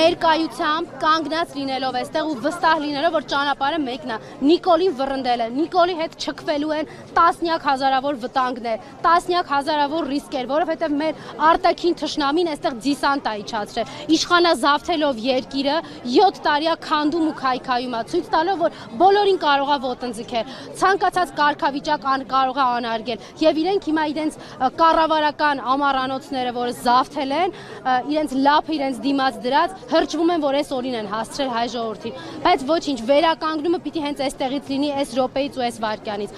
ներկայությամբ կանգնած լինելով այստեղ ու վստահ լինելով, որ ճանապարհը մեկն է, Նիկոլին վռնդել է, Նիկոլի հետ չքվելու են տասնյակ հազարավոր վտանգներ, տասնյակ հազարավոր ռիսկեր, որովհետև մեր արտաքին թշնամին այստեղ դիսանտ է իջացրել, իշխանազավթելով երկիրը 7 տարի է քանդում ու քայքայում է, ցույց տալով, որ բոլորին կարող է ոտնձգել, ցանկացած կարգավիճակ կարող է անարգել, եւ իրենք հիմա իրենց կառավարական ամառանոցները, որը զավթել են, իրենց լափը իրենց դիմաց դրած, հրճվում են, որ այս օրին են հասցրել հայ ժողովրդին, բայց ոչինչ, վերականգնումը պիտի հենց այստեղից լինի, այս րոպեից ու այս վայրկյանից։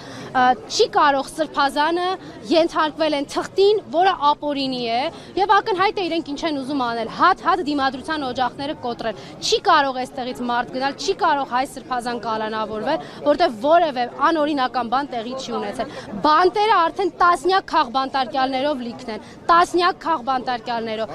Չի կարող Սրբազանը ենթարկվել են թղթին, որը ապօրինի է, եւ ակնհայտ է իրենք ինչ են ուզում անել, հատ դիմադրության օջախները կոտրել։ Չի կարող այստեղից մարդ գնալ, չի կարող հայ Սրբազան կալանավորվել, որտեղ որևէ անօրինական բան տեղի չի ունեցել։ Բանտերը արդեն տասնյակ քաղբանտարկյալներով լիքն են, տասնյակ քաղբանտարկյալներով։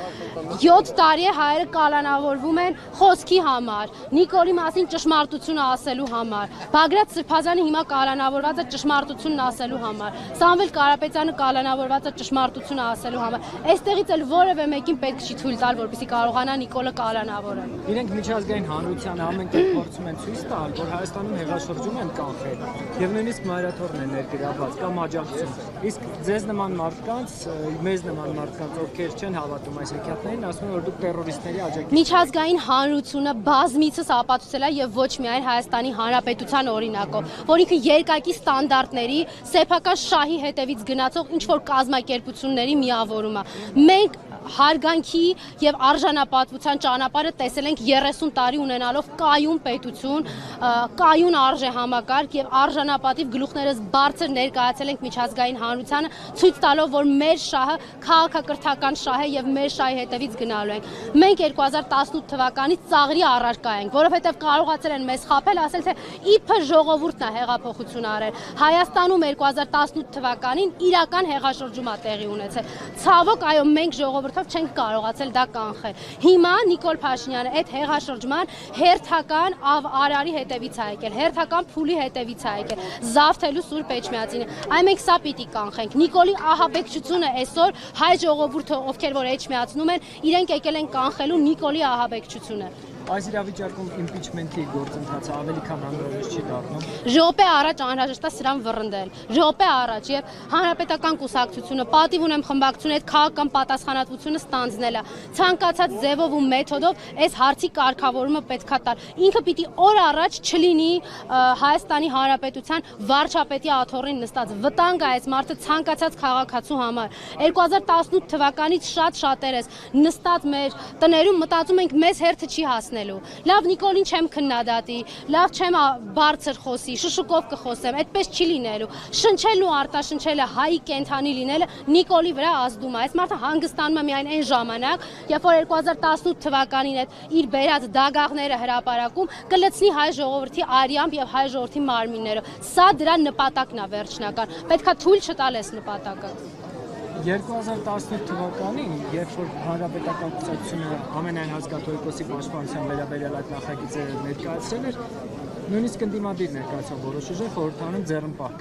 7 տարի է հայերը կալանավորվում են խոսքի համար, Նիկոլի մասին ճշմարտությունը ասելու համար։ Բագրատ Սրբազանը հիմա կալանավորված է ճշմարտությունն ասելու համար։ Սամվել Կարապետյանը կալանավորված է ճշմարտությունը ասելու համար։ Այստեղից էլ որևէ մեկին պետք չի թույլ տալ, որպեսզի կարողանա Նիկոլը կալանավորել։ Իրենք միջազգային հանրությանը ամեն կերպ փորձում են ցույց տալ, որ Հայաստանում հեղաշրջում են կանխել, եւ նույնիսկ մայրաթորն են ներգրավված կամ աջակցում։ Իսկ ձեզ նման մարդկանց, մեզ նման մարդկանց, ովքեր չեն հավատում այս հեքիաթներին, ասում են, որ դուք տերորիստների աջակցում եք։ Միջազգային հանրությունը բազմիցս ապացուցել է եւ ոչ միայն Հայաստանի Հանրապետության օրինակով, որ ինքը երկակի ստանդարտների, սեփական շահի հետևից գնացող ինչ որ կազմակերպությունների միավորում է։ Մենք հարգանքի եւ արժանապատվության ճանապարհը տեսել ենք 30 տարի ունենալով կայուն պետություն, կայուն արժեհամակարգ եւ արժանապատիվ գլուխներս բարձր ներկայացել ենք միջազգային հանրությանը, ցույց տալով, որ մեր շահը քաղաքակրթական շահ է եւ մեր շահի հետևից գնալու ենք։ Մենք 2018 թվականից ծաղրի առարկա ենք, որովհետեւ կարողացել են մեզ խաբել, ասել թե իբր ժողովուրդն է հեղափոխություն արել։ Հայաստանում 2018 թվականին իրական հեղաշրջում է տեղի ունեցել։ Ցավոք, այո, մենք ժողովուրդով չենք կարողացել դա կանխել։ Հիմա Նիկոլ Փաշինյանը այդ հեղաշրջման հերթական արարի հետևից է եկել, հերթական փուլի հետևից է եկել, զավթելու Սուրբ Էջմիածինը։ Այ մենք սա պիտի կանխենք։ Նիկոլի ահաբեկչությունը այսօր հայ ժողովուրդը, ովքեր որ Էջմիածնում են, իրենք եկել են կանխելու Նիկոլի ահաբեկչությունը։ Այս իրավիճակում իմպիչմենթի գործընթացը ավելի քան անհրաժեշտ չի դառնում։ Րոպե առաջ անհրաժեշտ է սրան վռնդել։ Րոպե առաջ եւ հանրապետական կուսակցությունը պատիվ ունեմ խմբակցությունը այդ քաղաքական պատասխանատվությունը ստանձնել է։ Ցանկացած ձևով ու մեթոդով այս հարցի կարգավորումը պետքա տալ։ Ինքը պիտի օր առաջ չլինի Հայաստանի Հանրապետության վարչապետի աթոռին նստած։ Վտանգ է այս մարդը ցանկացած քաղաքացու համար։ 2018 թվականից շատերս նստած մեր տներում մտածում ենք մեզ հերթը չի հասնելու։ Լավ Նիկոլին չեմ քննադատի, լավ չեմ բարձր խոսի, շշուկով կխոսեմ, այդպես չի լինելու։ Շնչելն ու արտաշնչելը հայի կենթանի լինելը Նիկոլի վրա ազդում է։ Այս մարդը հանգստանում է միայն այն ժամանակ, երբ որ 2018 թվականին այդ իր բերած դագաղները հրապարակում կլցնի հայ ժողովրդի արյամբ եւ հայ ժողովրդի մարմիններով։ Սա դրա նպատակն է վերջնական։ Պետքա թույլ չտալ այս նպատակը։ 2018 թվականին, երբ որ հանրապետական կուսակցությունը ամենայն ազգաթոյկոսի պաշտպանության վերաբերյալ այդ նախագիծը ներկայացրել էր, նույնիսկ ընդդիմադիր ներկայացող որոշ ուժեր խորհրդարանում ձեռնպահ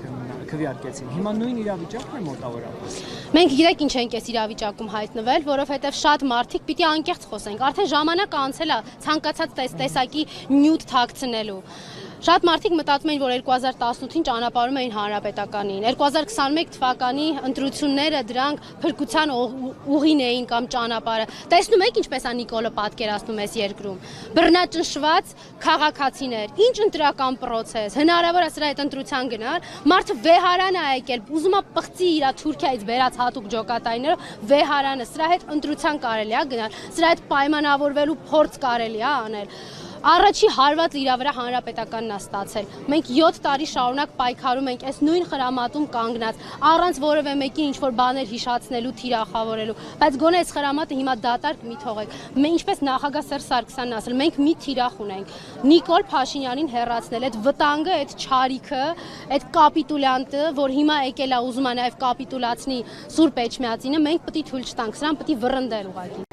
քվեարկեցին։ Հիմա նույն իրավիճակն է մոտավորապես։ Մենք գիտեք ինչ ենք այս իրավիճակում հայտնվել, որովհետև շատ մարդիկ պիտի անկեղծ խոսենք։ Արդեն ժամանակը անցել է ցանկացած տեսակի նյութ թաքցնելու։ Շատ մարդիկ մտածում էին, որ 2018-ին ճանապարհում էին հանրապետականին։ 2021 թվականի ընտրությունները դրանք փրկության ուղին էին կամ ճանապարհը։ Տեսնում եք ինչպես է Նիկոլը պատկերացնում այս երկրում։ Բռնաճնշված քաղաքացիներ, ինչ ընտրական process, հնարավոր է սրա այդ ընտրության գնալ։ Մարդը վեհարան է եկել, ուզում է պղծի իր Թուրքիայից վերած հատուկ ջոկատայիններով վեհարանը, սրա հետ ընտրության կարելի է գնալ, սրա հետ պայմանավորվելու փորձ կարելի է անել։ Առաջի հարված իր վրա հանրապետականն է ստացել։ Մենք 7 տարի շարունակ պայքարում ենք այս նույն խրամատում կանգնած, առանց որևէ մեկին ինչ-որ բաներ հիշացնելու, թիրախավորելու, բայց գոնե այս խրամատը հիմա դատարկ մի թողեք։ Մենք ինչպես նախագահ Սերժ Սարգսյանն ասել, մենք մի թիրախ ունենք։ Նիկոլ Փաշինյանին հեռացնել, այդ վտանգը, այդ չարիքը, այդ կապիտուլյանտը, որ հիմա եկել է ուզում է նաև կապիտուլացնի Սուրբ Էջմիածինը, մենք պետք է թույլ չտանք, սրան պետք է վռնդել ուղղակի։